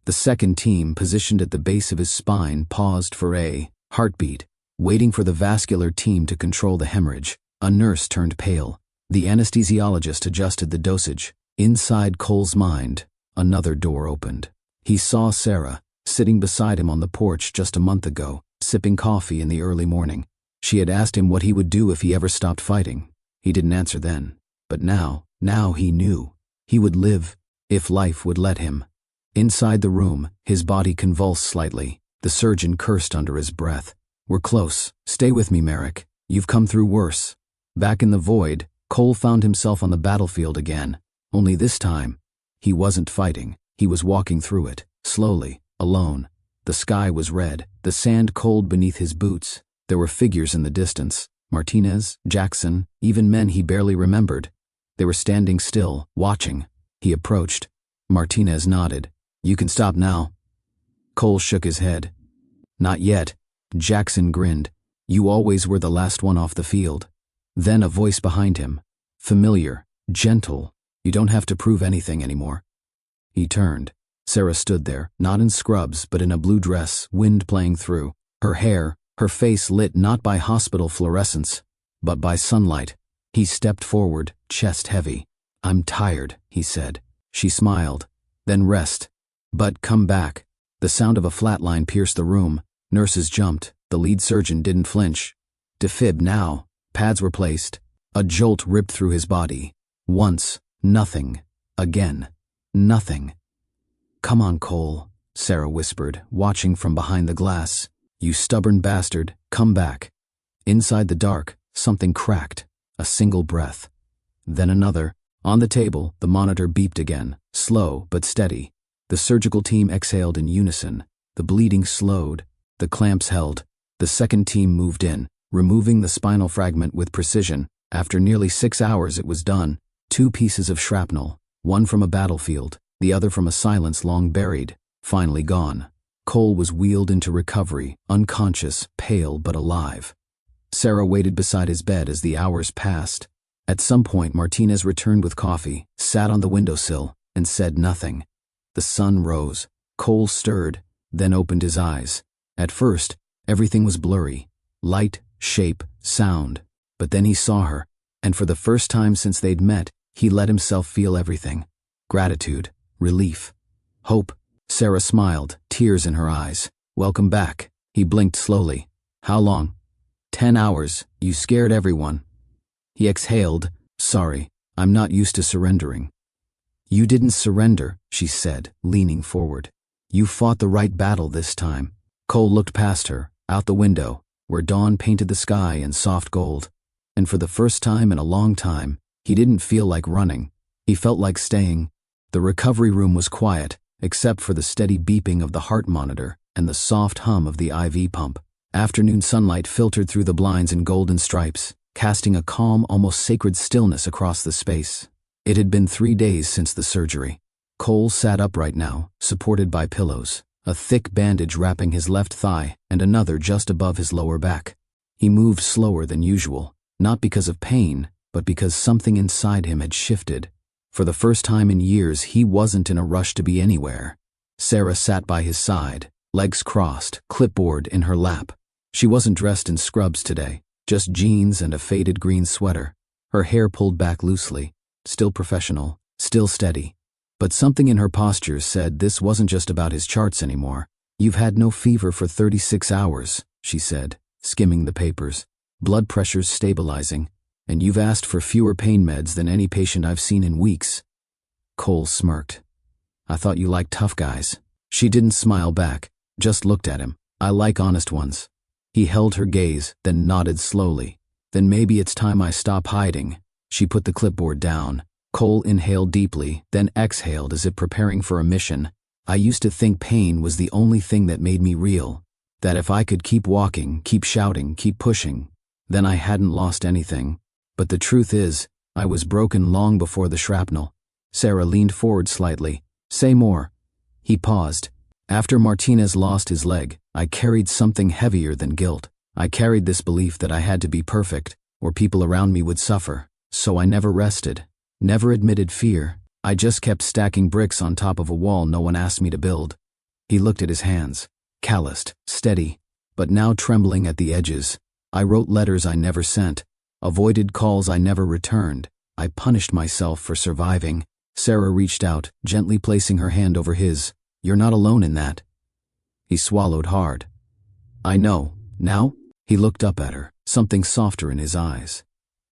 The second team, positioned at the base of his spine, paused for a heartbeat, waiting for the vascular team to control the hemorrhage. A nurse turned pale. The anesthesiologist adjusted the dosage. Inside Cole's mind, another door opened. He saw Sarah, sitting beside him on the porch just a month ago, sipping coffee in the early morning. She had asked him what he would do if he ever stopped fighting. He didn't answer then. But now he knew. He would live, if life would let him. Inside the room, his body convulsed slightly. The surgeon cursed under his breath. "We're close. Stay with me, Merrick. You've come through worse." Back in the void, Cole found himself on the battlefield again. Only this time, he wasn't fighting. He was walking through it, slowly, alone. The sky was red, the sand cold beneath his boots. There were figures in the distance. Martinez, Jackson, even men he barely remembered. They were standing still, watching. He approached. Martinez nodded. "You can stop now." Cole shook his head. "Not yet." Jackson grinned. "You always were the last one off the field." Then a voice behind him. Familiar, gentle. "You don't have to prove anything anymore." He turned. Sarah stood there, not in scrubs, but in a blue dress, wind playing through. Her hair, her face lit not by hospital fluorescence, but by sunlight. He stepped forward, chest heavy. "I'm tired," he said. She smiled. "Then rest. But come back." The sound of a flatline pierced the room. Nurses jumped. The lead surgeon didn't flinch. Defib now. Pads were placed. A jolt ripped through his body. Once, nothing. Again, nothing. "Come on, Cole," Sarah whispered, watching from behind the glass. "You stubborn bastard, come back." Inside the dark, something cracked. A single breath. Then another. On the table, the monitor beeped again, slow but steady. The surgical team exhaled in unison. The bleeding slowed. The clamps held. The second team moved in, removing the spinal fragment with precision. After nearly 6 hours it was done. 2 pieces of shrapnel, one from a battlefield, the other from a silence long buried, finally gone. Cole was wheeled into recovery, unconscious, pale but alive. Sarah waited beside his bed as the hours passed. At some point Martinez returned with coffee, sat on the windowsill, and said nothing. The sun rose. Cole stirred, then opened his eyes. At first, everything was blurry. Light, shape, sound. But then he saw her, and for the first time since they'd met, he let himself feel everything. Gratitude, relief, hope. Sarah smiled, tears in her eyes. "Welcome back." He blinked slowly. "How long?" 10 hours. You scared everyone." He exhaled. "Sorry, I'm not used to surrendering." "You didn't surrender," she said, leaning forward. "You fought the right battle this time." Cole looked past her, out the window, where dawn painted the sky in soft gold. And for the first time in a long time, he didn't feel like running. He felt like staying. The recovery room was quiet, except for the steady beeping of the heart monitor and the soft hum of the IV pump. Afternoon sunlight filtered through the blinds in golden stripes, casting a calm, almost sacred stillness across the space. It had been 3 days since the surgery. Cole sat upright now, supported by pillows, a thick bandage wrapping his left thigh and another just above his lower back. He moved slower than usual, not because of pain, but because something inside him had shifted. For the first time in years, he wasn't in a rush to be anywhere. Sarah sat by his side, legs crossed, clipboard in her lap. She wasn't dressed in scrubs today, just jeans and a faded green sweater. Her hair pulled back loosely, still professional, still steady. But something in her posture said this wasn't just about his charts anymore. "You've had no fever for 36 hours, she said, skimming the papers. "Blood pressure's stabilizing, and you've asked for fewer pain meds than any patient I've seen in weeks." Cole smirked. "I thought you liked tough guys." She didn't smile back, just looked at him. "I like honest ones." He held her gaze, then nodded slowly. "Then maybe it's time I stop hiding." She put the clipboard down. Cole inhaled deeply, then exhaled as if preparing for a mission. I used to think pain was the only thing that made me real, that if I could keep walking, keep shouting, keep pushing, then I hadn't lost anything. But the truth is, I was broken long before the shrapnel. Sarah leaned forward slightly. Say more. He paused. After Martinez lost his leg, I carried something heavier than guilt. I carried this belief that I had to be perfect, or people around me would suffer. So I never rested, never admitted fear. I just kept stacking bricks on top of a wall no one asked me to build. He looked at his hands, calloused, steady, but now trembling at the edges. I wrote letters I never sent, avoided calls I never returned. I punished myself for surviving. Sarah reached out, gently placing her hand over his. You're not alone in that. He swallowed hard. I know. Now? He looked up at her, something softer in his eyes.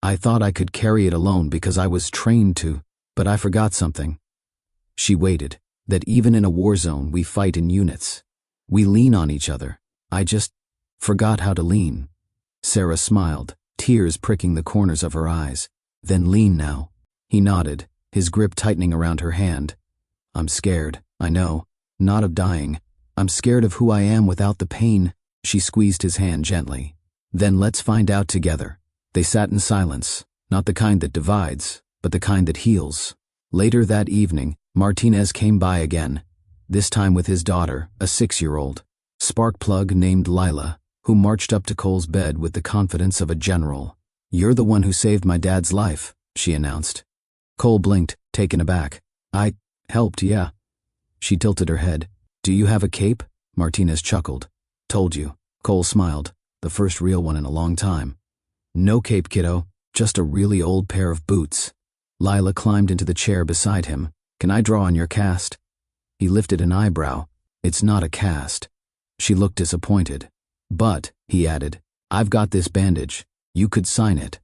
I thought I could carry it alone because I was trained to, but I forgot something. She waited, that even in a war zone we fight in units. We lean on each other. I just forgot how to lean. Sarah smiled, tears pricking the corners of her eyes. Then lean now. He nodded, his grip tightening around her hand. I'm scared, I know, not of dying. I'm scared of who I am without the pain. She squeezed his hand gently. Then let's find out together. They sat in silence, not the kind that divides, but the kind that heals. Later that evening, Martinez came by again, this time with his daughter, a 6-year-old, spark plug named Lila, who marched up to Cole's bed with the confidence of a general. You're the one who saved my dad's life, she announced. Cole blinked, taken aback. I helped, yeah. She tilted her head. Do you have a cape? Martinez chuckled. Told you. Cole smiled, the first real one in a long time. No cape, kiddo, just a really old pair of boots. Lila climbed into the chair beside him. Can I draw on your cast? He lifted an eyebrow. It's not a cast. She looked disappointed. But, he added, I've got this bandage. You could sign it.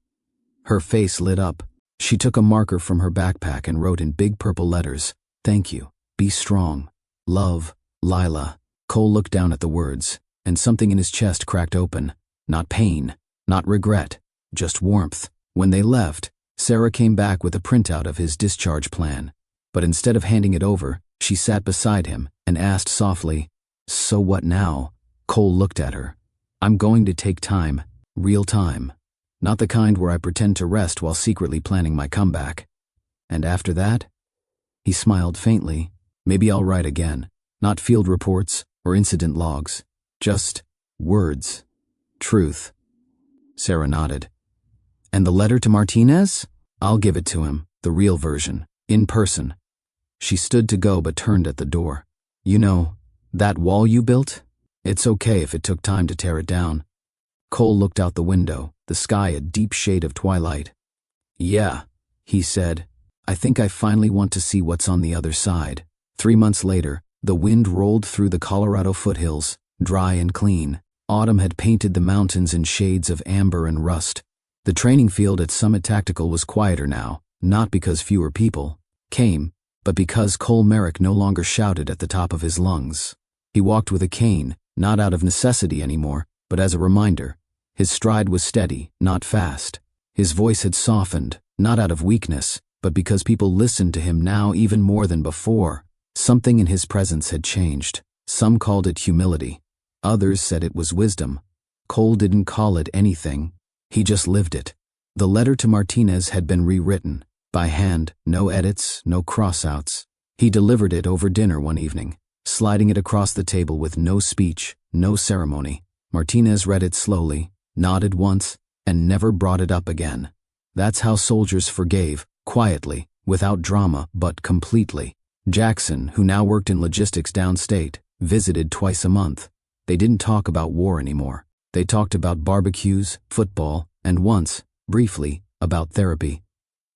Her face lit up. She took a marker from her backpack and wrote in big purple letters, Thank you. Be strong. Love, Lila. Cole looked down at the words, and something in his chest cracked open. Not pain, not regret, just warmth. When they left, Sarah came back with a printout of his discharge plan. But instead of handing it over, she sat beside him and asked softly, So what now? Cole looked at her. I'm going to take time, real time. Not the kind where I pretend to rest while secretly planning my comeback. And after that? He smiled faintly. Maybe I'll write again. Not field reports or incident logs. Just words. Truth. Sarah nodded. And the letter to Martinez? I'll give it to him, the real version, in person. She stood to go but turned at the door. You know, that wall you built? It's okay if it took time to tear it down. Cole looked out the window, the sky a deep shade of twilight. Yeah, he said. I think I finally want to see what's on the other side. 3 months later, the wind rolled through the Colorado foothills, dry and clean. Autumn had painted the mountains in shades of amber and rust. The training field at Summit Tactical was quieter now, not because fewer people came, but because Cole Merrick no longer shouted at the top of his lungs. He walked with a cane, not out of necessity anymore, but as a reminder. His stride was steady, not fast. His voice had softened, not out of weakness, but because people listened to him now even more than before. Something in his presence had changed. Some called it humility. Others said it was wisdom. Cole didn't call it anything. He just lived it. The letter to Martinez had been rewritten, by hand, no edits, no crossouts. He delivered it over dinner one evening, sliding it across the table with no speech, no ceremony. Martinez read it slowly, nodded once, and never brought it up again. That's how soldiers forgave, quietly, without drama, but completely. Jackson, who now worked in logistics downstate, visited twice a month. They didn't talk about war anymore. They talked about barbecues, football, and once, briefly, about therapy.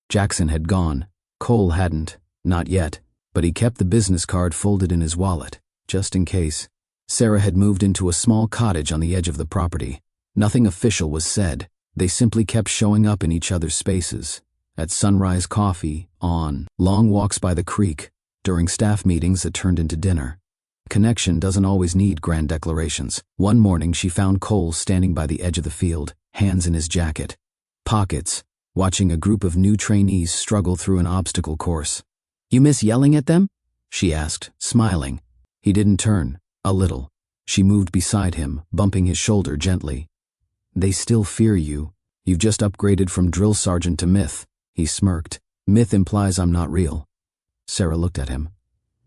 Jackson had gone. Cole hadn't, not yet, but he kept the business card folded in his wallet, just in case. Sarah had moved into a small cottage on the edge of the property. Nothing official was said. They simply kept showing up in each other's spaces. At sunrise coffee, on long walks by the creek, during staff meetings that turned into dinner. Connection doesn't always need grand declarations. One morning she found Cole standing by the edge of the field, hands in his jacket. Pockets, watching a group of new trainees struggle through an obstacle course. "You miss yelling at them?" she asked, smiling. He didn't turn. A little. She moved beside him, bumping his shoulder gently. "They still fear you. You've just upgraded from drill sergeant to myth." He smirked. "Myth implies I'm not real." Sarah looked at him.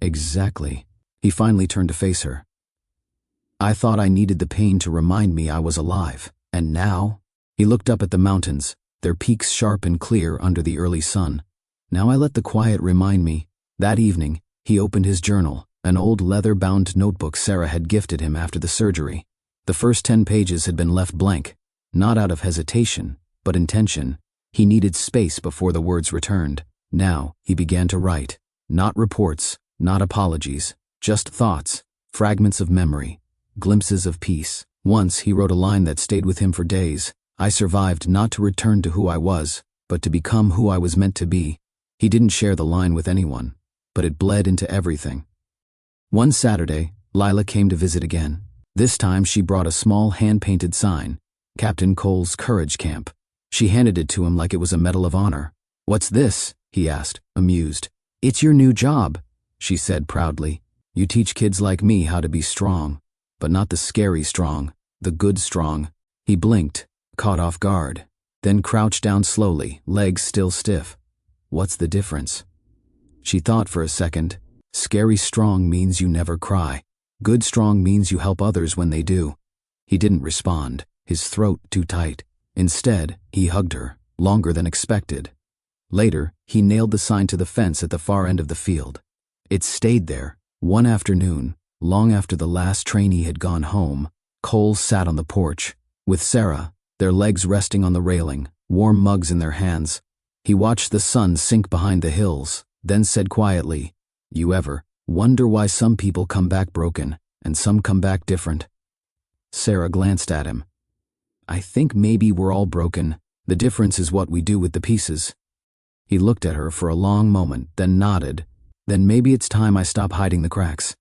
"Exactly." He finally turned to face her. "I thought I needed the pain to remind me I was alive. And now?" He looked up at the mountains, their peaks sharp and clear under the early sun. "Now I let the quiet remind me." That evening, he opened his journal, an old leather-bound notebook Sarah had gifted him after the surgery. The first 10 pages had been left blank, not out of hesitation, but intention. He needed space before the words returned. Now, he began to write. Not reports, not apologies, just thoughts, fragments of memory, glimpses of peace. Once he wrote a line that stayed with him for days. "I survived not to return to who I was, but to become who I was meant to be." He didn't share the line with anyone, but it bled into everything. One Saturday, Lila came to visit again. This time she brought a small hand-painted sign, Captain Cole's Courage Camp. She handed it to him like it was a Medal of Honor. "What's this?" he asked, amused. "It's your new job," she said proudly. "You teach kids like me how to be strong, but not the scary strong, the good strong." He blinked, caught off guard, then crouched down slowly, legs still stiff. "What's the difference?" She thought for a second. Scary strong means you never cry. Good strong means you help others when they do. He didn't respond, his throat too tight. Instead, he hugged her, longer than expected. Later, he nailed the sign to the fence at the far end of the field. It stayed there. One afternoon, long after the last trainee had gone home, Cole sat on the porch, with Sarah, their legs resting on the railing, warm mugs in their hands. He watched the sun sink behind the hills, then said quietly, "You ever wonder why some people come back broken, and some come back different?" Sarah glanced at him. "I think maybe we're all broken. The difference is what we do with the pieces." He looked at her for a long moment, then nodded. "Then maybe it's time I stop hiding the cracks."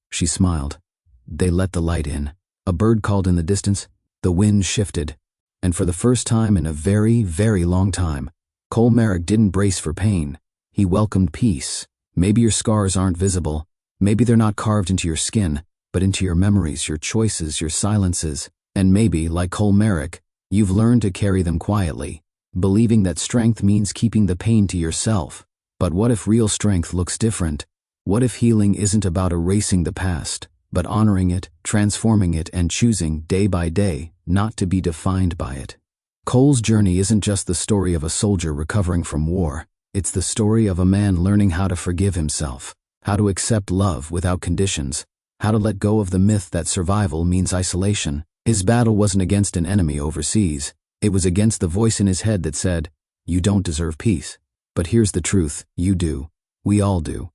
She smiled. They let the light in. A bird called in the distance. The wind shifted. And for the first time in a very, very long time, Cole Merrick didn't brace for pain. He welcomed peace. Maybe your scars aren't visible. Maybe they're not carved into your skin, but into your memories, your choices, your silences. And maybe, like Cole Merrick, you've learned to carry them quietly, believing that strength means keeping the pain to yourself. But what if real strength looks different? What if healing isn't about erasing the past, but honoring it, transforming it, and choosing, day by day, not to be defined by it? Cole's journey isn't just the story of a soldier recovering from war. It's the story of a man learning how to forgive himself, how to accept love without conditions, how to let go of the myth that survival means isolation. His battle wasn't against an enemy overseas. It was against the voice in his head that said, "You don't deserve peace." But here's the truth, you do. We all do.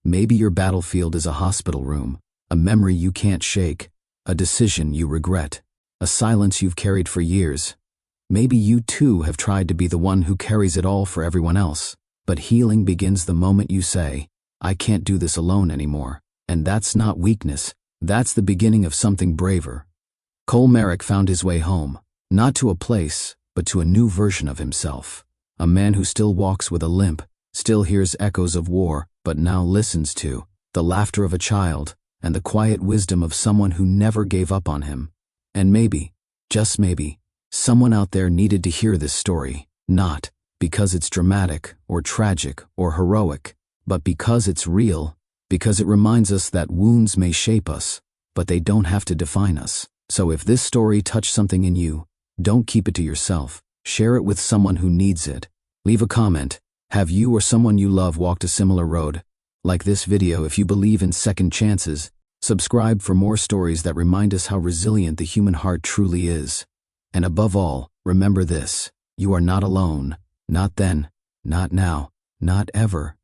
Maybe your battlefield is a hospital room, a memory you can't shake, a decision you regret, a silence you've carried for years. Maybe you too have tried to be the one who carries it all for everyone else. But healing begins the moment you say, "I can't do this alone anymore." And that's not weakness. That's the beginning of something braver. Cole Merrick found his way home, not to a place, but to a new version of himself. A man who still walks with a limp, still hears echoes of war, but now listens to the laughter of a child and the quiet wisdom of someone who never gave up on him. And maybe, just maybe, someone out there needed to hear this story, not because it's dramatic or tragic or heroic, but because it's real, because it reminds us that wounds may shape us, but they don't have to define us. So if this story touched something in you, don't keep it to yourself. Share it with someone who needs it. Leave a comment. Have you or someone you love walked a similar road? Like this video if you believe in second chances. Subscribe for more stories that remind us how resilient the human heart truly is. And above all, remember this: you are not alone. Not then, not now, not ever.